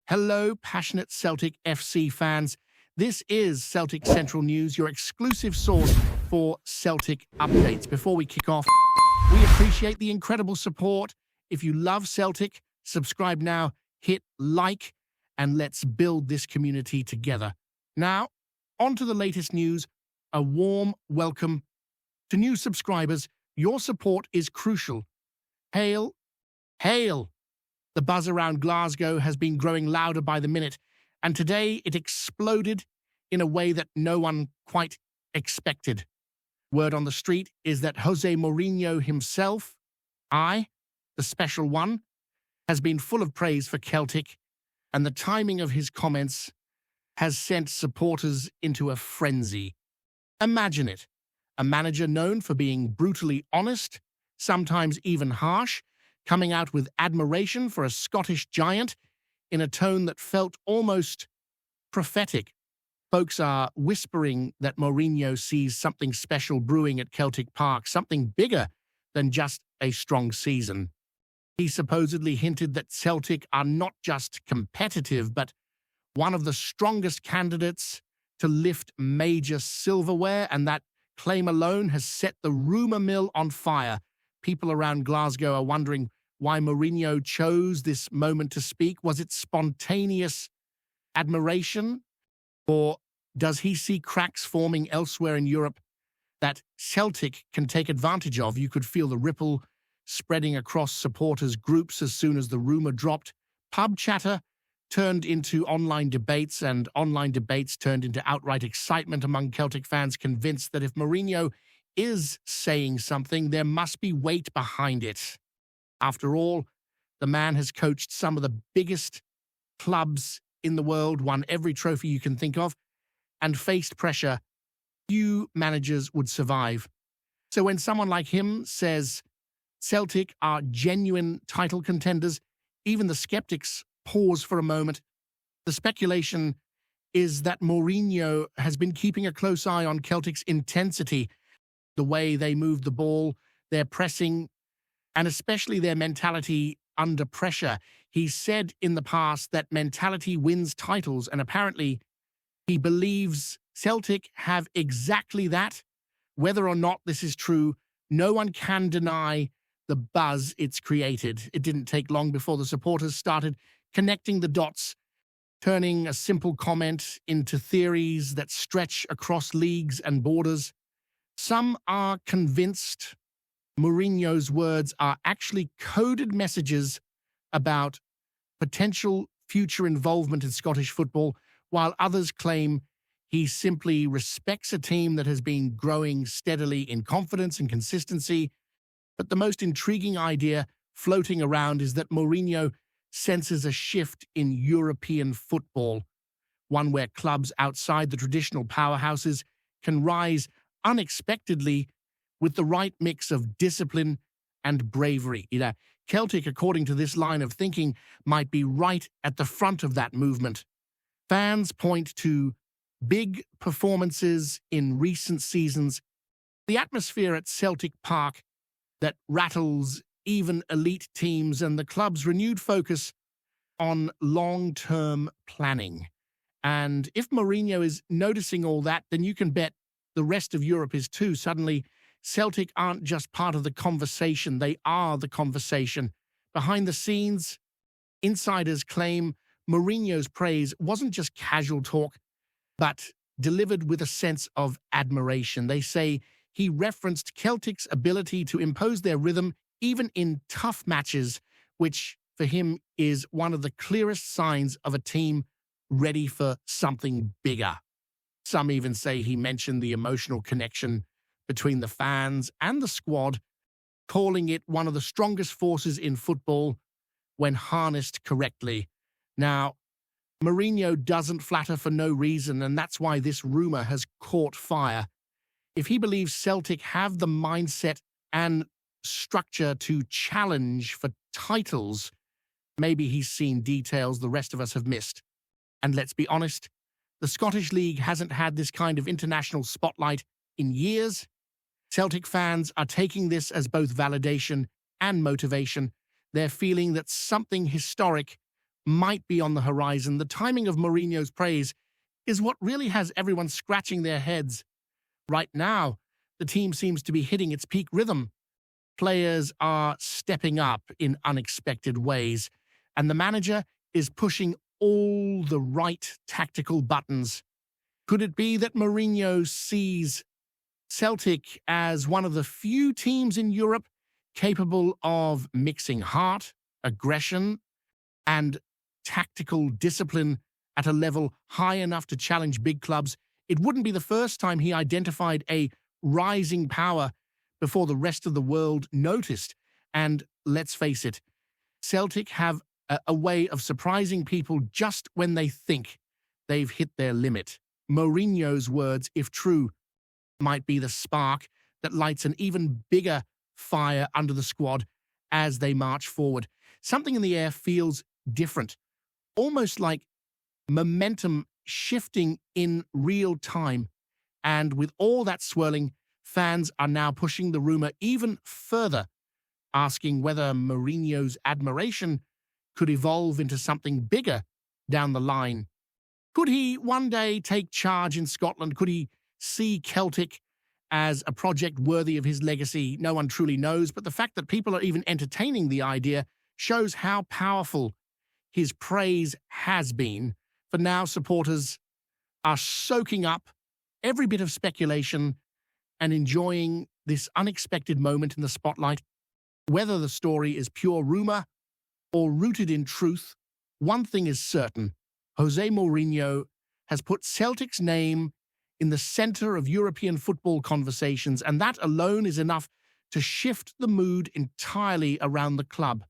Hello, passionate Celtic FC fans. This is Celtic Central News, your exclusive source for Celtic updates. Before we kick off, we appreciate the incredible support. If you love Celtic, subscribe now, hit like, and let's build this community together. Now, on to the latest news. A warm welcome to new subscribers. Your support is crucial. Hail, hail! The buzz around Glasgow has been growing louder by the minute, and today it exploded in a way that no one quite expected. Word on the street is that José Mourinho himself, the special one, has been full of praise for Celtic, and the timing of his comments has sent supporters into a frenzy. Imagine it, a manager known for being brutally honest, sometimes even harsh, coming out with admiration for a Scottish giant in a tone that felt almost prophetic. Folks are whispering that Mourinho sees something special brewing at Celtic Park, something bigger than just a strong season. He supposedly hinted that Celtic are not just competitive, but one of the strongest candidates to lift major silverware, and that claim alone has set the rumour mill on fire. People around Glasgow are wondering why Mourinho chose this moment to speak. Was it spontaneous admiration, or does he see cracks forming elsewhere in Europe that Celtic can take advantage of? You could feel the ripple spreading across supporters' groups as soon as the rumour dropped. Pub chatter turned into online debates, and online debates turned into outright excitement among Celtic fans, convinced that if Mourinho is saying something, there must be weight behind it. After all, the man has coached some of the biggest clubs in the world, won every trophy you can think of, and faced pressure few managers would survive. So when someone like him says Celtic are genuine title contenders, even the skeptics pause for a moment. The speculation is that Mourinho has been keeping a close eye on Celtic's intensity, the way they move the ball, their pressing, and especially their mentality under pressure. He said in the past that mentality wins titles, and apparently he believes Celtic have exactly that. Whether or not this is true, no one can deny the buzz it's created. It didn't take long before the supporters started connecting the dots, turning a simple comment into theories that stretch across leagues and borders. Some are convinced Mourinho's words are actually coded messages about potential future involvement in Scottish football, while others claim he simply respects a team that has been growing steadily in confidence and consistency. But the most intriguing idea floating around is that Mourinho senses a shift in European football, one where clubs outside the traditional powerhouses can rise unexpectedly with the right mix of discipline and bravery. Celtic, according to this line of thinking, might be right at the front of that movement. Fans point to big performances in recent seasons, the atmosphere at Celtic Park that rattles even elite teams, and the club's renewed focus on long-term planning. And if Mourinho is noticing all that, then you can bet the rest of Europe is too. Suddenly, Celtic aren't just part of the conversation, they are the conversation. Behind the scenes, insiders claim Mourinho's praise wasn't just casual talk, but delivered with a sense of admiration. They say he referenced Celtic's ability to impose their rhythm even in tough matches, which for him is one of the clearest signs of a team ready for something bigger. Some even say he mentioned the emotional connection between the fans and the squad, calling it one of the strongest forces in football when harnessed correctly. Now, Mourinho doesn't flatter for no reason, and that's why this rumor has caught fire. If he believes Celtic have the mindset and structure to challenge for titles, maybe he's seen details the rest of us have missed. And let's be honest, the Scottish League hasn't had this kind of international spotlight in years. Celtic fans are taking this as both validation and motivation. They're feeling that something historic might be on the horizon, the timing of Mourinho's praise is what really has everyone scratching their heads. Right now, the team seems to be hitting its peak rhythm. Players are stepping up in unexpected ways, and the manager is pushing all the right tactical buttons. Could it be that Mourinho sees Celtic as one of the few teams in Europe capable of mixing heart, aggression, and tactical discipline at a level high enough to challenge big clubs? It wouldn't be the first time he identified a rising power before the rest of the world noticed. And let's face it, Celtic have a way of surprising people just when they think they've hit their limit. Mourinho's words, if true, might be the spark that lights an even bigger fire under the squad as they march forward. Something in the air feels different, almost like momentum shifting in real time. And with all that swirling, fans are now pushing the rumor even further, asking whether Mourinho's admiration could evolve into something bigger down the line. Could he one day take charge in Scotland? Could he see Celtic as a project worthy of his legacy? No one truly knows, but the fact that people are even entertaining the idea shows how powerful his praise has been. For now, supporters are soaking up every bit of speculation and enjoying this unexpected moment in the spotlight. Whether the story is pure rumor or rooted in truth, one thing is certain: José Mourinho has put Celtic's name in the center of European football conversations, and that alone is enough to shift the mood entirely around the club.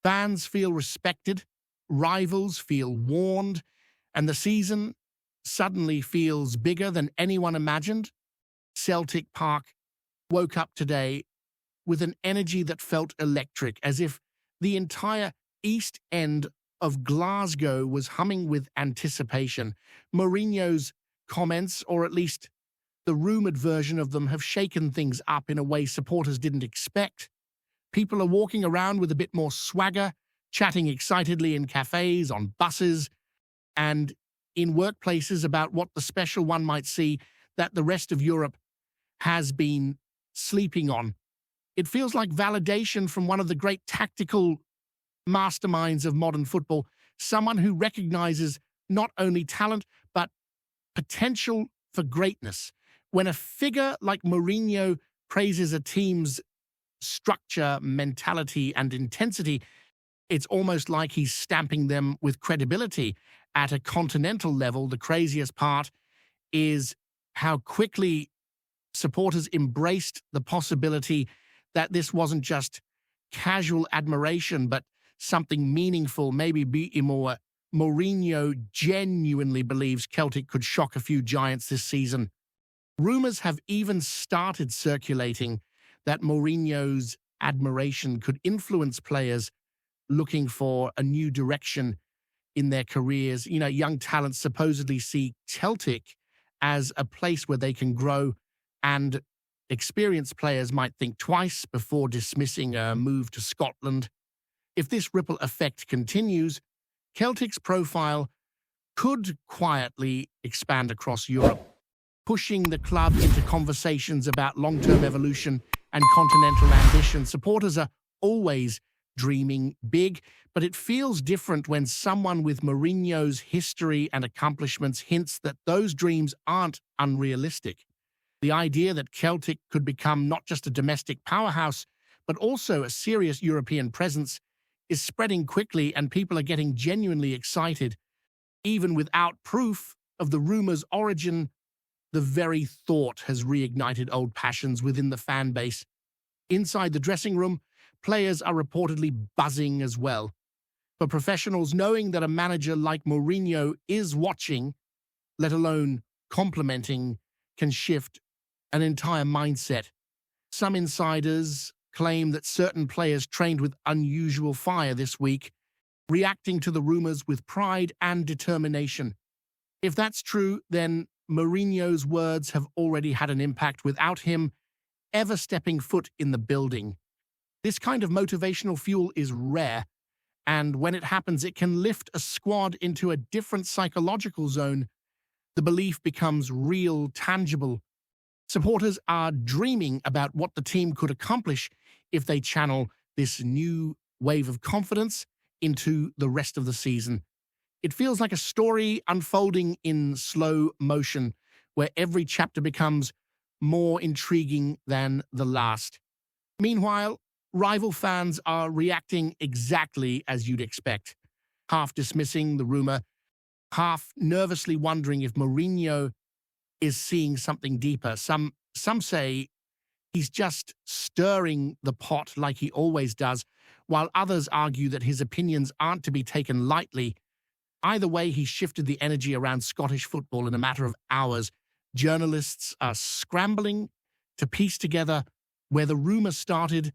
Fans feel respected, rivals feel warned, and the season suddenly feels bigger than anyone imagined. Celtic Park woke up today with an energy that felt electric, as if the entire east end of Glasgow was humming with anticipation. Mourinho's comments, or at least the rumoured version of them, have shaken things up in a way supporters didn't expect. People are walking around with a bit more swagger, chatting excitedly in cafes, on buses, and in workplaces about what the special one might see that the rest of Europe has been sleeping on. It feels like validation from one of the great tactical masterminds of modern football, someone who recognizes not only talent, but potential for greatness. When a figure like Mourinho praises a team's structure, mentality, and intensity, it's almost like he's stamping them with credibility at a continental level. The craziest part is how quickly supporters embraced the possibility that this wasn't just casual admiration, but something meaningful, maybe be more. Mourinho genuinely believes Celtic could shock a few giants this season. Rumors have even started circulating that Mourinho's admiration could influence players looking for a new direction in their careers. You know, young talents supposedly see Celtic as a place where they can grow, and experienced players might think twice before dismissing a move to Scotland. If this ripple effect continues, Celtic's profile could quietly expand across Europe, pushing the club into conversations about long-term evolution and continental ambition. Supporters are always dreaming big, but it feels different when someone with Mourinho's history and accomplishments hints that those dreams aren't unrealistic. The idea that Celtic could become not just a domestic powerhouse, but also a serious European presence is spreading quickly, and people are getting genuinely excited. Even without proof of the rumor's origin, the very thought has reignited old passions within the fan base. Inside the dressing room, players are reportedly buzzing as well. For professionals, knowing that a manager like Mourinho is watching, let alone complimenting, can shift an entire mindset. Some insiders claim that certain players trained with unusual fire this week, reacting to the rumors with pride and determination. If that's true, then Mourinho's words have already had an impact without him ever stepping foot in the building. This kind of motivational fuel is rare, and when it happens, it can lift a squad into a different psychological zone. The belief becomes real, tangible. Supporters are dreaming about what the team could accomplish if they channel this new wave of confidence into the rest of the season. It feels like a story unfolding in slow motion, where every chapter becomes more intriguing than the last. Meanwhile, rival fans are reacting exactly as you'd expect, half dismissing the rumor, half nervously wondering if Mourinho is seeing something deeper. Some say he's just stirring the pot like he always does, while others argue that his opinions aren't to be taken lightly. Either way, he shifted the energy around Scottish football in a matter of hours. Journalists are scrambling to piece together where the rumor started.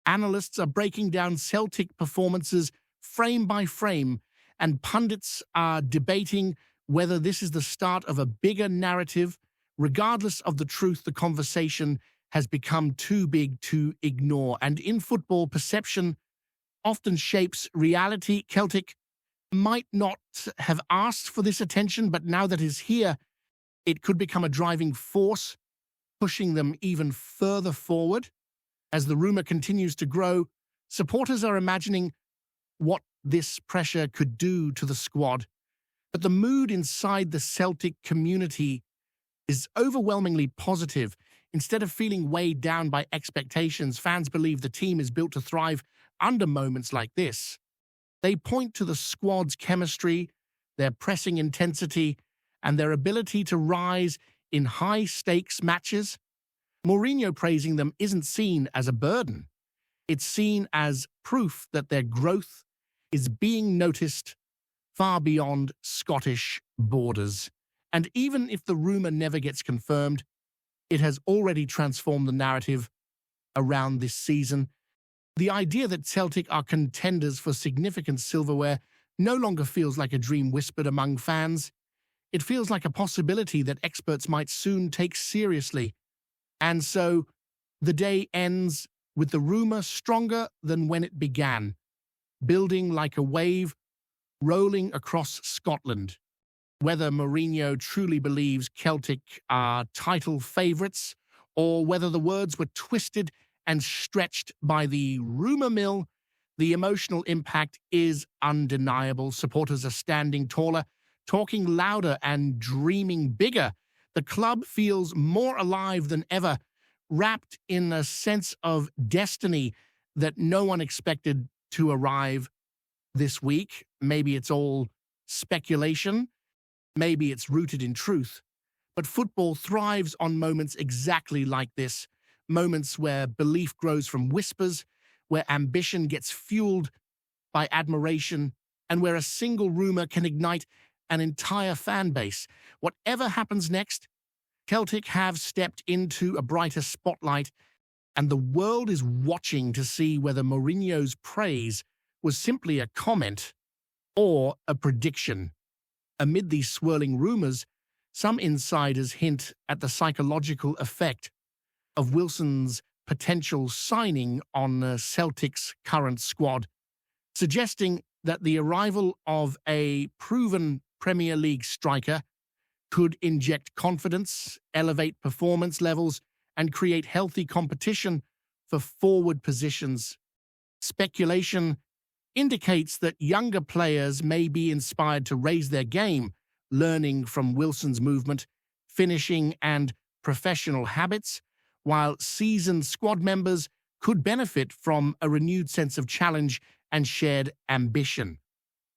Analysts are breaking down Celtic performances frame by frame, and pundits are debating whether this is the start of a bigger narrative. Regardless of the truth, the conversation has become too big to ignore. And in football, perception often shapes reality. Celtic might not have asked for this attention, but now that it's here, it could become a driving force, pushing them even further forward. As the rumor continues to grow, supporters are imagining what this pressure could do to the squad. But the mood inside the Celtic community is overwhelmingly positive. Instead of feeling weighed down by expectations, fans believe the team is built to thrive under moments like this. They point to the squad's chemistry, their pressing intensity, and their ability to rise in high-stakes matches. Mourinho praising them isn't seen as a burden. It's seen as proof that their growth is being noticed far beyond Scottish borders. And even if the rumor never gets confirmed, it has already transformed the narrative around this season. The idea that Celtic are contenders for significant silverware no longer feels like a dream whispered among fans. It feels like a possibility that experts might soon take seriously. And so, the day ends with the rumor stronger than when it began, building like a wave, rolling across Scotland. Whether Mourinho truly believes Celtic are title favourites, or whether the words were twisted and stretched by the rumour mill, the emotional impact is undeniable. Supporters are standing taller, talking louder and dreaming bigger. The club feels more alive than ever, wrapped in a sense of destiny that no one expected to arrive this week. Maybe it's all speculation. Maybe it's rooted in truth. But football thrives on moments exactly like this. Moments where belief grows from whispers, where ambition gets fueled by admiration, and where a single rumor can ignite an entire fan base. Whatever happens next, Celtic have stepped into a brighter spotlight, and the world is watching to see whether Mourinho's praise was simply a comment or a prediction. Amid these swirling rumors, some insiders hint at the psychological effect of Wilson's potential signing on Celtic's current squad, suggesting that the arrival of a proven Premier League striker could inject confidence, elevate performance levels, and create healthy competition for forward positions. Speculation indicates that younger players may be inspired to raise their game, learning from Wilson's movement, finishing, and professional habits, while seasoned squad members could benefit from a renewed sense of challenge and shared ambition.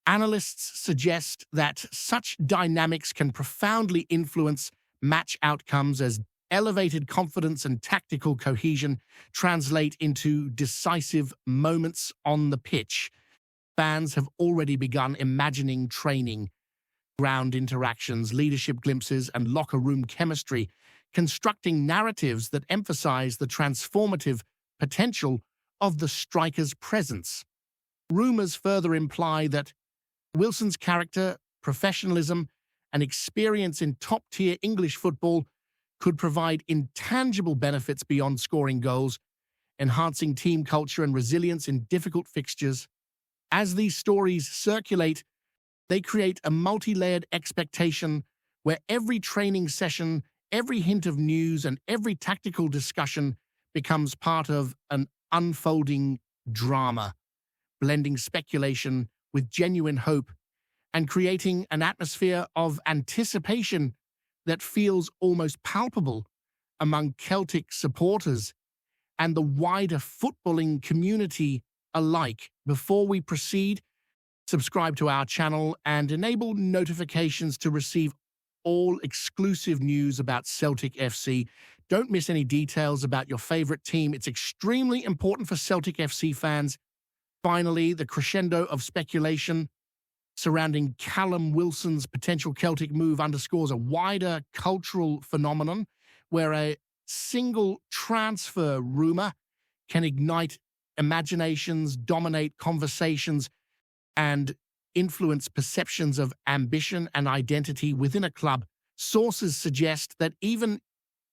Analysts suggest that such dynamics can profoundly influence match outcomes as elevated confidence and tactical cohesion translate into decisive moments on the pitch. Fans have already begun imagining training, ground interactions, leadership glimpses, and locker room chemistry, constructing narratives that emphasize the transformative potential of the striker's presence. Rumors further imply that Wilson's character, professionalism, and experience in top-tier English football could provide intangible benefits beyond scoring goals, enhancing team culture and resilience in difficult fixtures. As these stories circulate, they create a multi-layered expectation where every training session, every hint of news, and every tactical discussion becomes part of an unfolding drama, blending speculation with genuine hope and creating an atmosphere of anticipation that feels almost palpable among Celtic supporters and the wider footballing community alike. Before we proceed, subscribe to our channel and enable notifications to receive all exclusive news about Celtic FC. Don't miss any details about your favorite team. It's extremely important for Celtic FC fans. Finally, the crescendo of speculation surrounding Callum Wilson's potential Celtic move underscores a wider cultural phenomenon where a single transfer rumour can ignite imaginations, dominate conversations, and influence perceptions of ambition and identity within a club. Sources suggest that even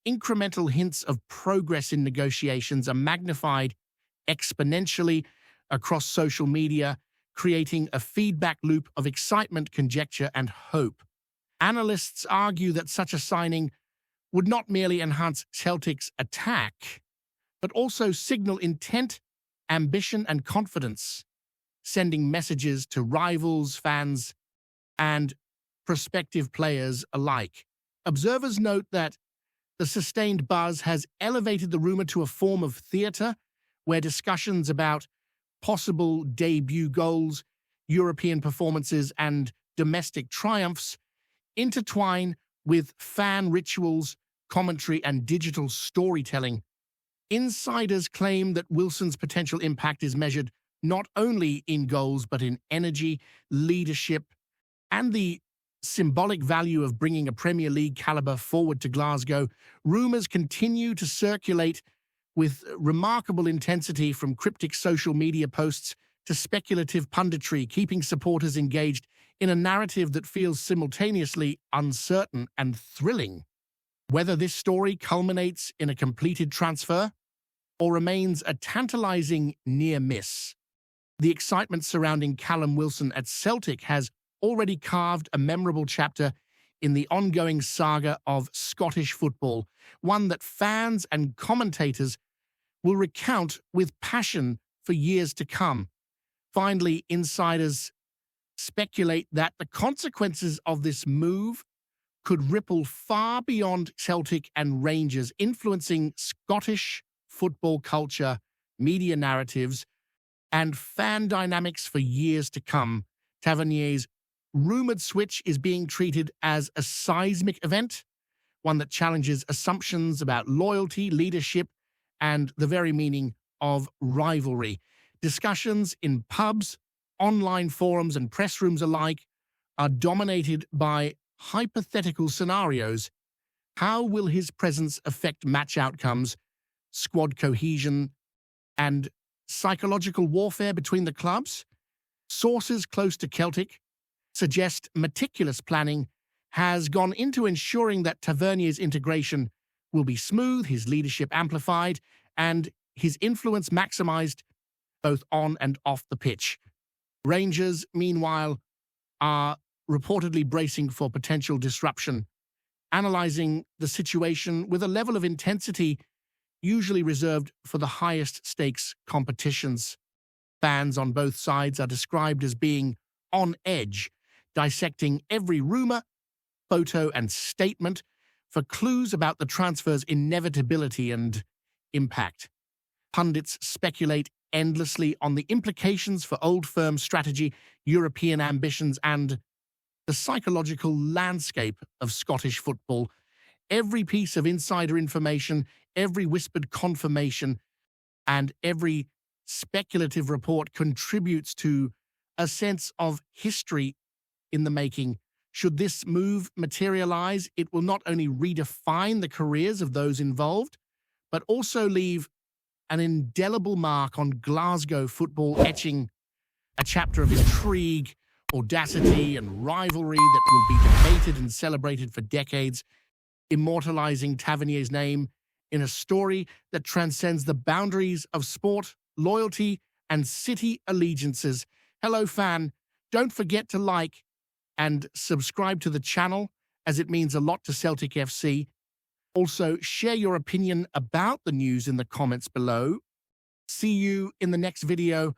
incremental hints of progress in negotiations are magnified exponentially across social media, creating a feedback loop of excitement, conjecture, and hope. Analysts argue that such a signing would not merely enhance Celtic's attack, but also signal intent, ambition, and confidence, sending messages to rivals, fans, and prospective players alike. Observers note that the sustained buzz has elevated the rumor to a form of theatre, where discussions about possible debut goals, European performances, and domestic triumphs intertwine with fan rituals, commentary, and digital storytelling. Insiders claim that Wilson's potential impact is measured not only in goals, but in energy, leadership, and the symbolic value of bringing a Premier League caliber forward to Glasgow. Rumours continue to circulate with remarkable intensity, from cryptic social media posts to speculative punditry, keeping supporters engaged in a narrative that feels simultaneously uncertain and thrilling. Whether this story culminates in a completed transfer or remains a tantalizing near miss, the excitement surrounding Callum Wilson at Celtic has already carved a memorable chapter in the ongoing saga of Scottish football, one that fans and commentators will recount with passion for years to come. Finally, insiders speculate that the consequences of this move could ripple far beyond Celtic and Rangers, influencing Scottish football culture, media narratives, and fan dynamics for years to come. Tavernier's rumoured switch is being treated as a seismic event, one that challenges assumptions about loyalty, leadership, and the very meaning of rivalry. Discussions in pubs, online forums, and press rooms alike are dominated by hypothetical scenarios. How will his presence affect match outcomes, squad cohesion, and psychological warfare between the clubs? Sources close to Celtic suggest meticulous planning has gone into ensuring that Tavernier's integration will be smooth, his leadership amplified, and his influence maximized both on and off the pitch. Rangers, meanwhile, are reportedly bracing for potential disruption, analyzing the situation with a level of intensity usually reserved for the highest stakes competitions. Fans on both sides are described as being on edge, dissecting every rumor, photo, and statement for clues about the transfer's inevitability and impact. Pundits speculate endlessly on the implications for Old Firm strategy, European ambitions, and the psychological landscape of Scottish football. Every piece of insider information, every whispered confirmation, and every speculative report contributes to a sense of history in the making. Should this move materialize, it will not only redefine the careers of those involved, but also leave an indelible mark on Glasgow football, etching a chapter of intrigue, audacity, and rivalry that will be debated and celebrated for decades, immortalizing Tavernier's name in a story that transcends the boundaries of sport, loyalty, and city allegiances. Hello, fan. Don't forget to like and subscribe to the channel, as it means a lot to Celtic FC. Also, share your opinion about the news in the comments below. See you in the next video.